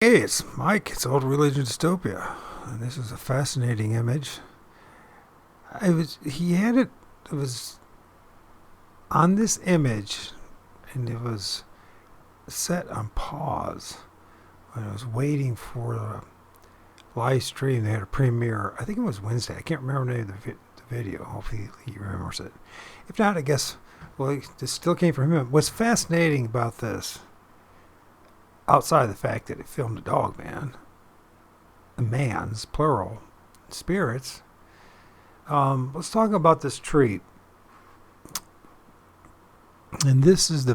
Hey, it's Mike. It's old Religion Dystopia, and this is a fascinating image. He had it. It was on this image, and it was set on pause when I was waiting for the live stream. They had a premiere. I think it was Wednesday. I can't remember the name of the video. Hopefully he remembers it. If not, I guess this still came from him. What's fascinating about this, outside of the fact that it filmed a Dogman, the man's plural spirits. Let's talk about this tree. And this is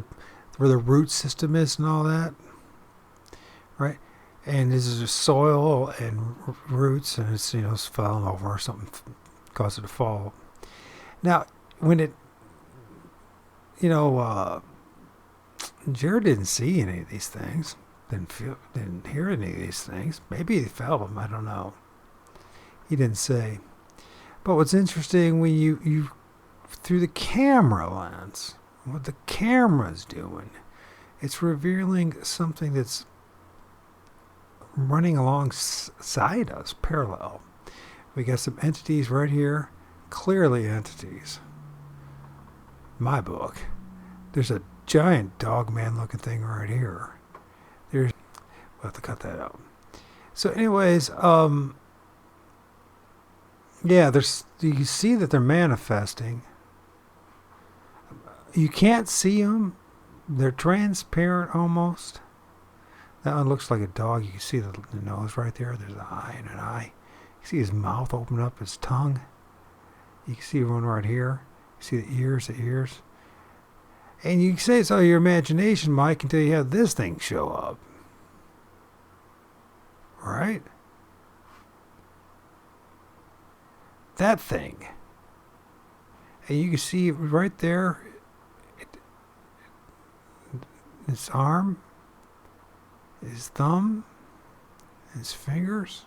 where the root system is and all that, right? And this is just soil and roots, and it's falling over or something caused it to fall. Now, when it, Jerrod didn't see any of these things, didn't hear any of these things. Maybe he felt them. I don't know. He didn't say. But what's interesting, when you through the camera lens, what the camera's doing, it's revealing something that's running alongside us, parallel. We got some entities right here, clearly entities. My book. There's a giant Dogman looking thing right here. We'll have to cut that out. So anyways, you see that they're manifesting. You can't see them. They're transparent almost. That one looks like a dog. You can see the nose right there. There's an eye and an eye. You see his mouth open up, his tongue. You can see one right here. You see the ears. And you can say it's all your imagination, Mike, until you have this thing show up. Right? That thing. And you can see right there, his arm, his thumb, his fingers.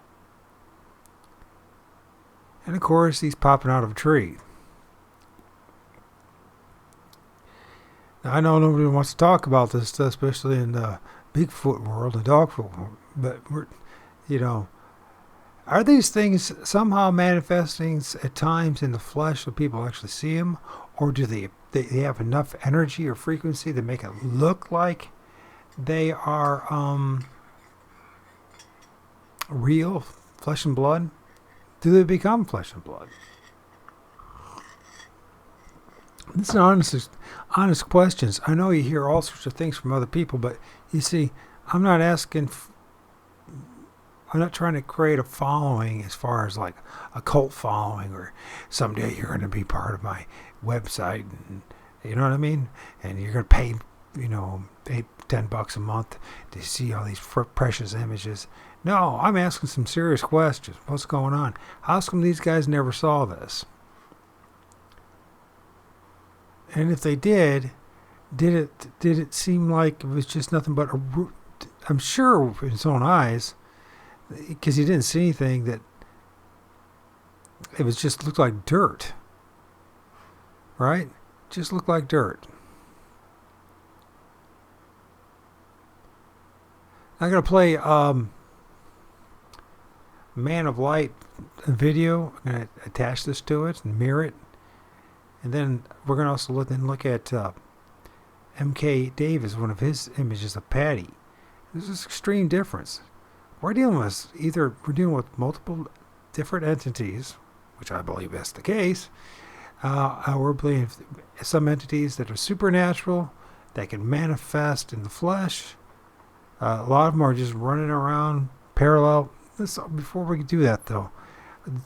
And of course, he's popping out of a tree. Now, I know nobody wants to talk about this stuff, especially in the Bigfoot world, the Dogfoot world, but are these things somehow manifesting at times in the flesh so people actually see them, or do they have enough energy or frequency to make it look like they are real flesh and blood? Do they become flesh and blood? This is honest questions. I know you hear all sorts of things from other people, but you see, I'm not trying to create a following as far as like a cult following, or someday you're going to be part of my website, and you know what I mean? And you're going to pay, $10 a month to see all these precious images. No, I'm asking some serious questions. What's going on? How come these guys never saw this? And if they did it seem like it was just nothing but a root? I'm sure in his own eyes, because he didn't see anything, that it was just looked like dirt. Right? Just looked like dirt. I'm going to play Man of Light video. I'm going to attach this to it and mirror it. And then we're going to also look at M.K. Davis, one of his images of Patty. There's this extreme difference. We're dealing with multiple different entities, which I believe that's the case. We're believing some entities that are supernatural, that can manifest in the flesh. A lot of them are just running around parallel. Before we do that, though,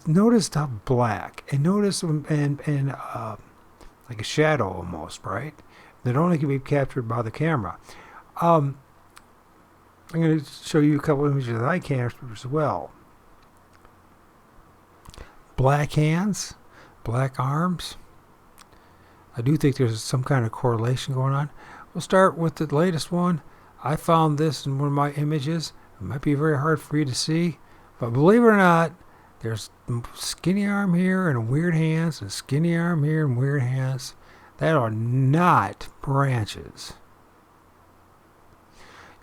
notice how black, and notice and like a shadow almost, right? That only can be captured by the camera. I'm going to show you a couple images that I captured as well. Black hands, black arms. I do think there's some kind of correlation going on. We'll start with the latest one. I found this in one of my images. It might be very hard for you to see, but believe it or not, there's a skinny arm here and weird hands, and a skinny arm here and weird hands. That are not branches.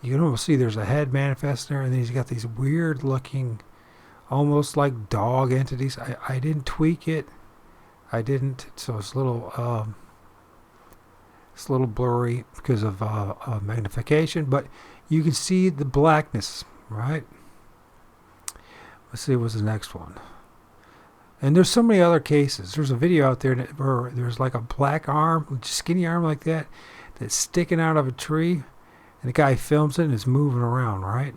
You can almost see there's a head manifest there, and then he's got these weird looking, almost like dog entities. I didn't tweak it. I didn't, so it's a little blurry because of magnification, but you can see the blackness, right? Let's see what's the next one. And there's so many other cases. There's a video out there where there's like a black arm, skinny arm like that, that's sticking out of a tree, and the guy films it and it's moving around, right?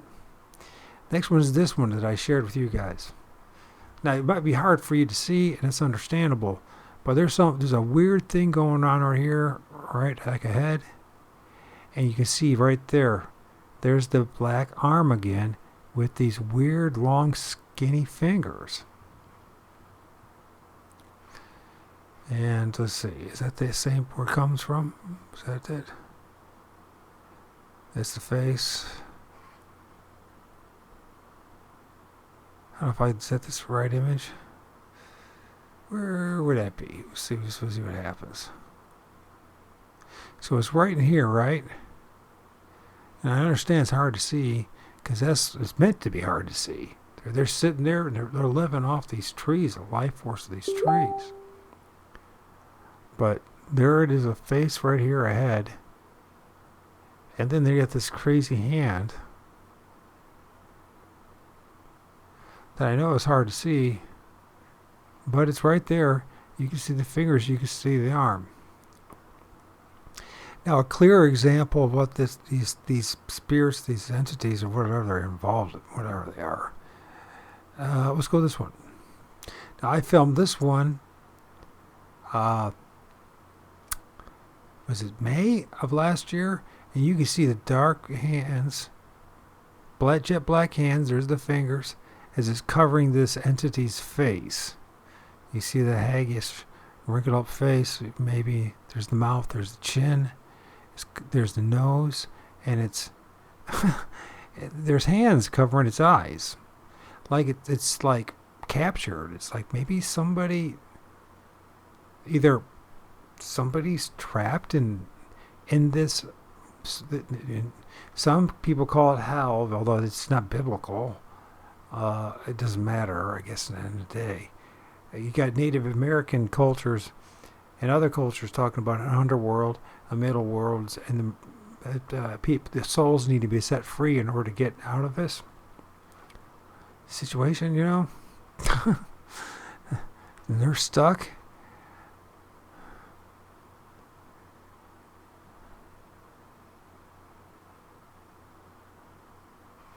Next one is this one that I shared with you guys. Now, it might be hard for you to see, and it's understandable, but there's a weird thing going on right here, right, like ahead, and you can see right there, there's the black arm again with these weird, long, skinny fingers. And let's see, is that the same where it comes from? Is that it? That's the face. I don't know if I set this right image. Where would that be? Let's see what happens. So it's right in here, right? And I understand it's hard to see because it's meant to be hard to see. They're sitting there and they're living off these trees, the life force of these trees. But there it is, a face right here ahead. And then they got this crazy hand that I know is hard to see, but it's right there. You can see the fingers, you can see the arm. Now, a clear example of what these spirits, these entities, or whatever they're involved in, whatever they are. Let's go this one. Now, I filmed this one. Was it May of last year? And you can see the dark hands, jet black hands. There's the fingers, as it's covering this entity's face. You see the haggish, wrinkled up face. Maybe there's the mouth, there's the chin, there's the nose, and it's there's hands covering its eyes, like it's like captured. It's like maybe either somebody's trapped in this. Some people call it hell, although it's not biblical. It doesn't matter, I guess, at the end of the day. You got Native American cultures and other cultures talking about an underworld, a middle world, and the souls need to be set free in order to get out of this situation, you know? And they're stuck.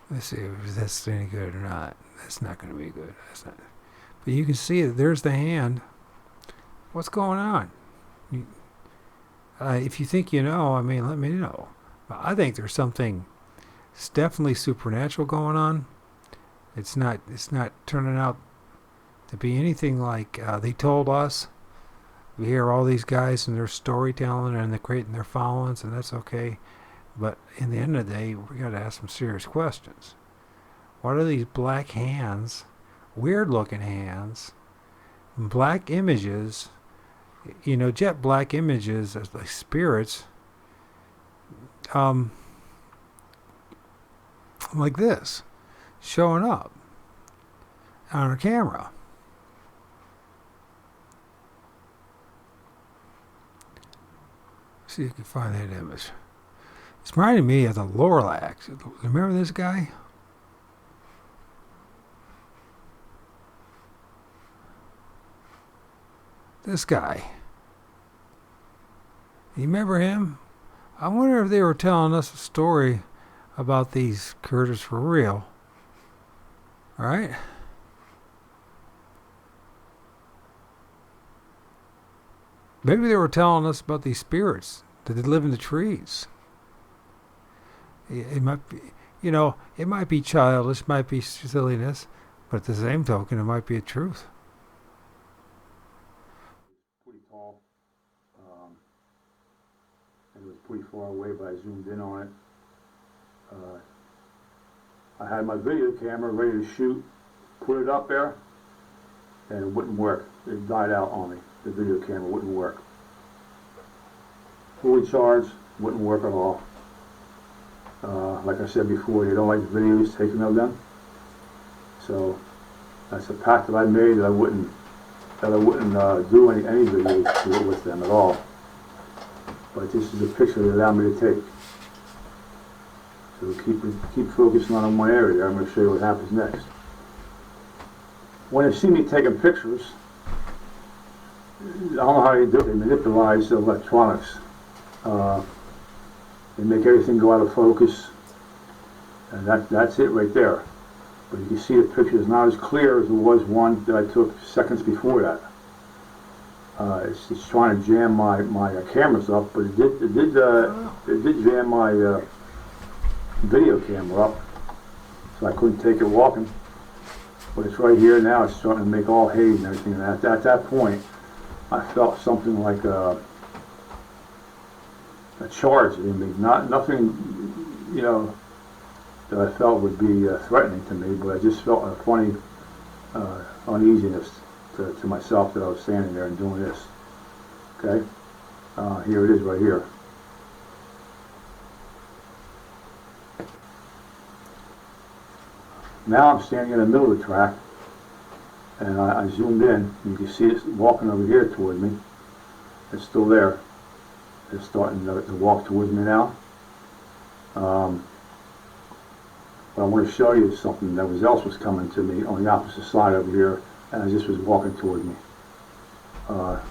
Let's see if that's any good or not. That's not going to be good. That's not. But you can see that there's the hand. What's going on? If you think you know, I mean, let me know. But I think there's something. It's definitely supernatural going on. It's not turning out to be anything like they told us. We hear all these guys and their storytelling and they're creating their followings, and that's okay. But in the end of the day, we got to ask some serious questions. What are these black hands, weird-looking hands, black images? You know, jet black images as like spirits, like this, showing up on a camera. See if you can find that image. It's reminding me of the Lorlax. Remember this guy? This guy. You remember him? I wonder if they were telling us a story about these critters for real. Alright? Maybe they were telling us about these spirits that live in the trees. It might be, you know, it might be childish, it might be silliness, but at the same token, it might be a truth. Pretty tall, and it was pretty far away, but I zoomed in on it. I had my video camera ready to shoot, put it up there, and it wouldn't work. It died out on me. The video camera wouldn't work. Fully charged, wouldn't work at all. Like I said before, they don't like the videos taken of them. So that's a pact that I made, that I wouldn't do any videos with them at all. But this is a picture they allowed me to take. So keep focusing on one area. I'm going to show you what happens next. When they see me taking pictures, I don't know how they do it. They manipulate the electronics. They make everything go out of focus, and that's it right there. But you can see the picture is not as clear as it was one that I took seconds before that. It's trying to jam my cameras up, but it did jam my video camera up, so I couldn't take it walking. But it's right here now. It's starting to make all haze and everything. And at that point, I felt something like a charge in me. Nothing, you know, that I felt would be threatening to me, but I just felt a funny uneasiness to myself that I was standing there and doing this. Okay, here it is right here. Now I'm standing in the middle of the track, and I zoomed in. You can see it walking over here toward me. It's still there. It's starting to walk towards me now. But I want to show you something that else was coming to me on the opposite side over here, and this was walking toward me. I'll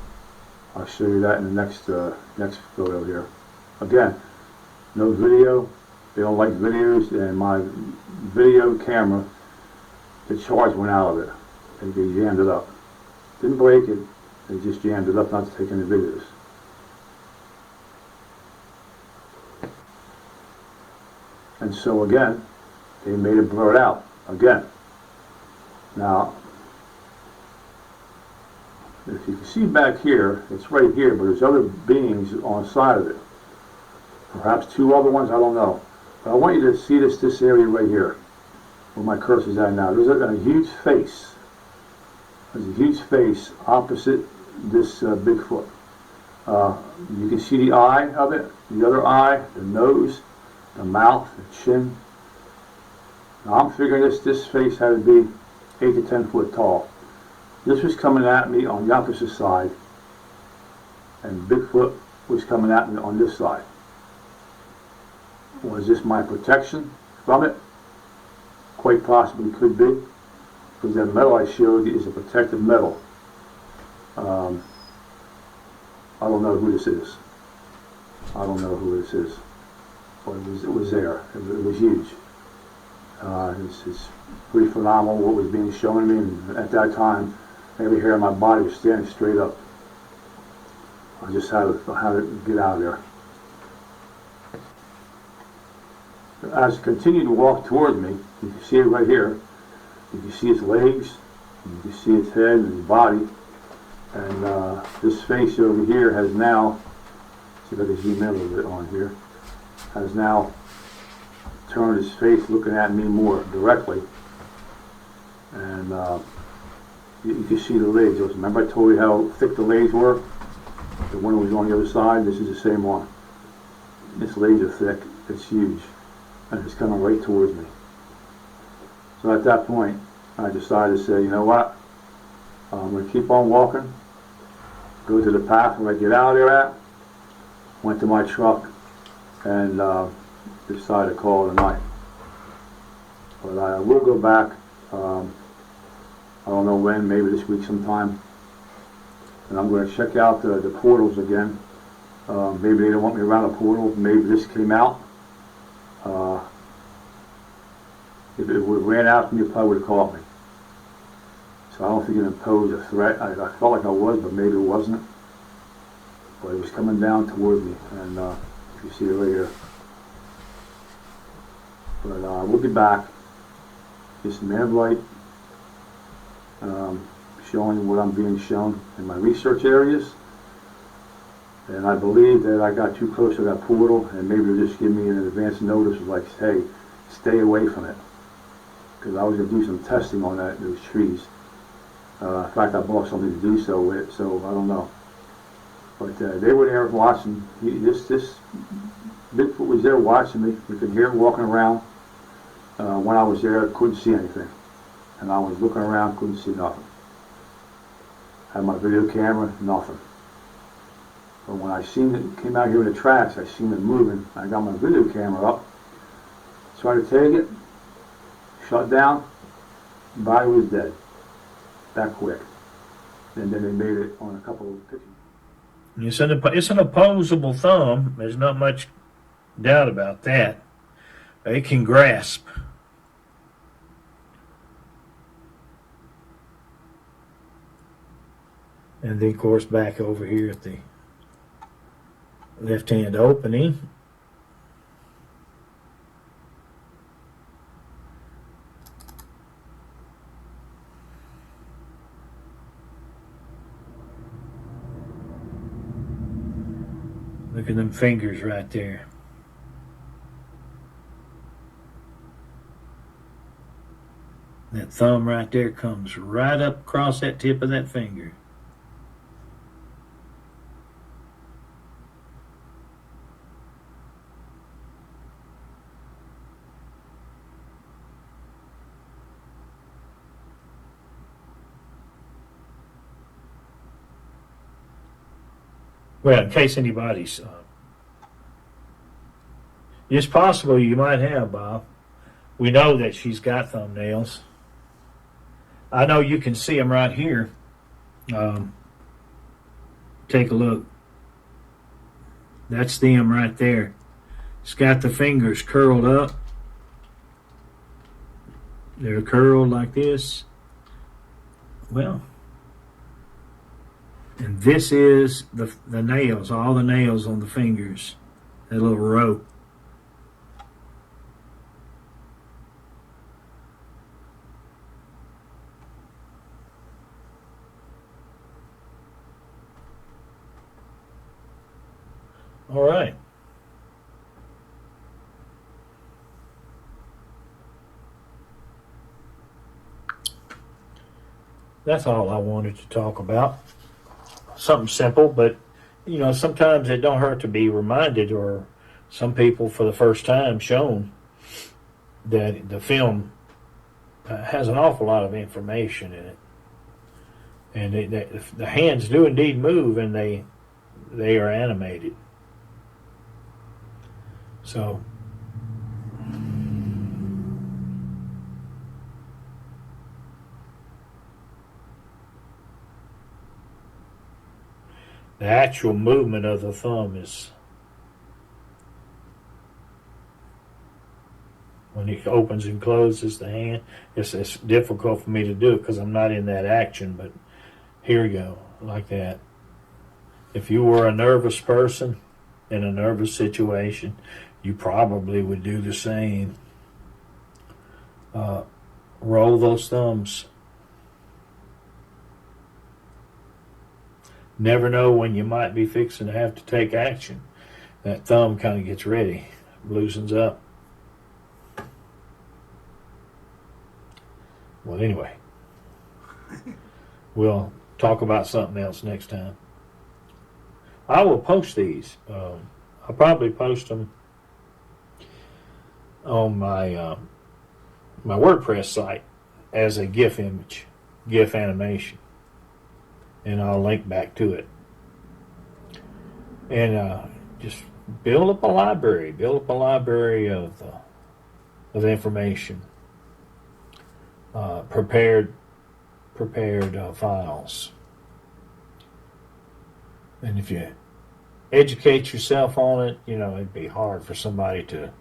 show you that in the next photo here. Again, no video. They don't like videos, and my video camera, the charge went out of it. They jammed it up. Didn't break it. They just jammed it up not to take any videos. And so again, they made it blur out again. Now, if you can see back here, it's right here, but there's other beings on the side of it. Perhaps two other ones, I don't know. But I want you to see this area right here, where my cursor's at now. There's a huge face. There's a huge face opposite this Bigfoot. You can see the eye of it, the other eye, the nose, the mouth, the chin. Now I'm figuring this face had to be 8 to 10 foot tall. This was coming at me on the opposite side, and Bigfoot was coming at me on this side. Was this my protection from it? Quite possibly could be, because that metal I showed you is a protective metal. I don't know who this is. I don't know who this is. But it was there. It was huge. It's pretty phenomenal what was being shown to me, and at that time, every hair on my body was standing straight up. I just had to get out of there. As it continued to walk toward me, you can see it right here. You can see its legs, you can see its head and its body, and this face over here has now, see if I can zoom in a little bit on here, has now turned his face looking at me more directly, and you can see the legs. Remember I told you how thick the legs were? The one that was on the other side, this is the same one. Its legs are thick, it's huge, and it's coming right towards me. So at that point, I decided to say, you know what, I'm going to keep on walking, go to the path where I get out of there at, went to my truck, and decided to call it a night. But I will go back, I don't know when, maybe this week sometime, and I'm going to check out the portals again. Maybe they don't want me around a portal, maybe this came out. If it would have ran after me, it probably would have caught me. So I don't think it imposed a threat. I felt like I was, but maybe it wasn't. But it was coming down toward me, and if you see it right here. But we'll get back. Just a man of light, showing what I'm being shown in my research areas. And I believe that I got too close to that portal, and maybe they'll just give me an advance notice of like, hey, stay away from it. Because I was going to do some testing on those trees. In fact, I bought something to do so with, so I don't know. But they were there watching. This Bigfoot was there watching me. You could hear him walking around. When I was there, I couldn't see anything. And I was looking around, couldn't see nothing. Had my video camera, nothing. But when I seen it, came out here in the tracks, I seen it moving. I got my video camera up, tried to take it, shut down, body was dead. That quick. And then they made it on a couple of pictures. It's an opposable thumb. There's not much doubt about that. It can grasp. And then, of course, back over here at the left-hand opening. Look at them fingers right there. That thumb right there comes right up across that tip of that finger. Well, in case anybody's... it's possible you might have, Bob. We know that she's got thumbnails. I know you can see them right here. Take a look. That's them right there. It's got the fingers curled up. They're curled like this. Well... and this is the nails, all the nails on the fingers, that little row. All right. That's all I wanted to talk about. Something simple, but you know, sometimes it don't hurt to be reminded, or some people for the first time shown that the film has an awful lot of information in it, and the hands do indeed move, and they are animated. So the actual movement of the thumb is, when it opens and closes the hand, it's difficult for me to do it because I'm not in that action, but here we go, like that. If you were a nervous person in a nervous situation, you probably would do the same. Roll those thumbs. Never know when you might be fixing to have to take action. That thumb kind of gets ready, loosens up. Well, anyway, we'll talk about something else next time. I will post these. I'll probably post them on my my WordPress site as a GIF image, GIF animation, and I'll link back to it. And just build up a library. Build up a library of information. Prepared files. And if you educate yourself on it, you know, it'd be hard for somebody to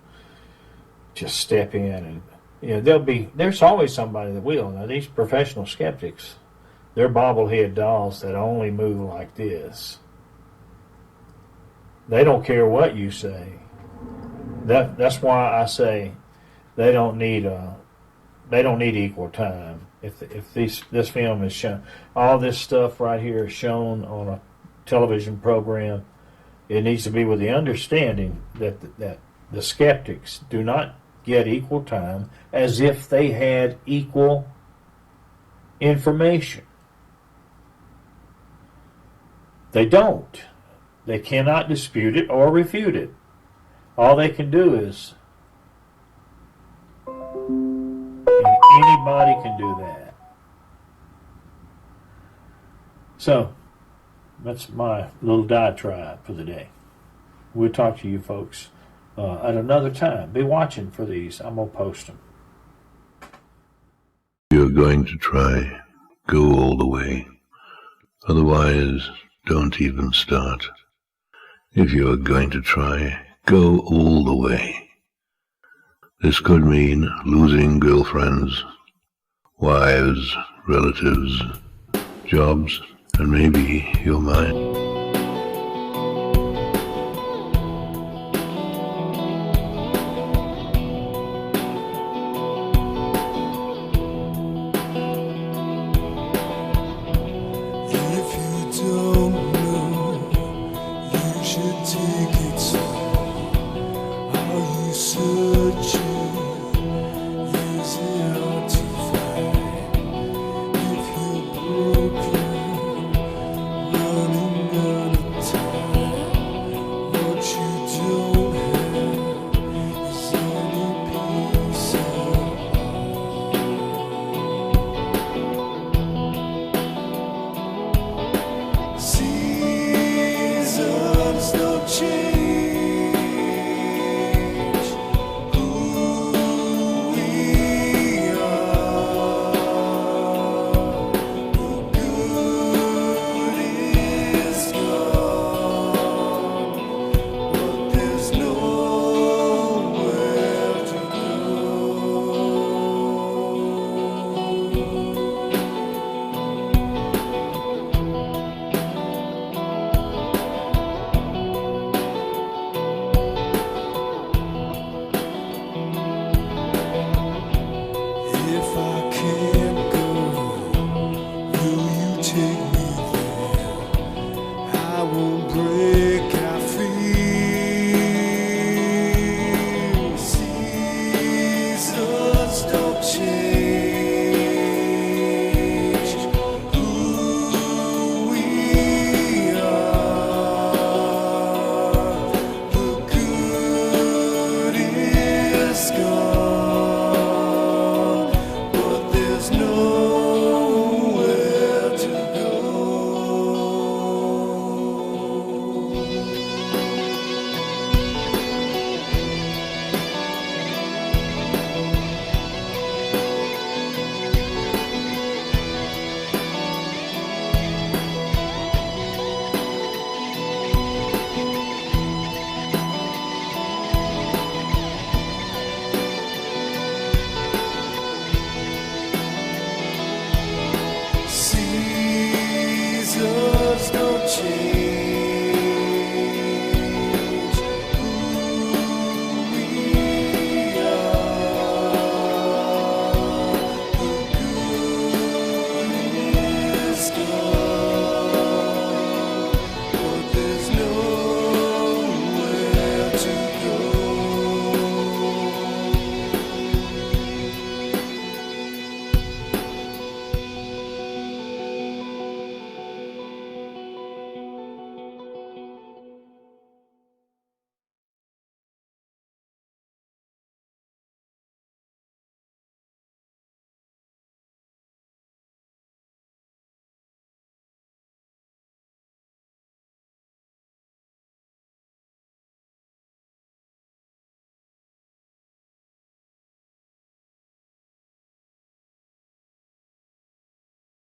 just step in, and you know, there's always somebody that will. Now these professional skeptics, they're bobblehead dolls that only move like this. They don't care what you say. That's why I say they don't need equal time. If this film is shown, all this stuff right here is shown on a television program, it needs to be with the understanding that the skeptics do not get equal time, as if they had equal information. They don't. They cannot dispute it or refute it. All they can do is, and anybody can do that. So, that's my little diatribe for the day. We'll talk to you folks at another time. Be watching for these. I'm going to post them. If you're going to try, go all the way. Otherwise, don't even start. If you're going to try, go all the way. This could mean losing girlfriends, wives, relatives, jobs, and maybe your mind. If I can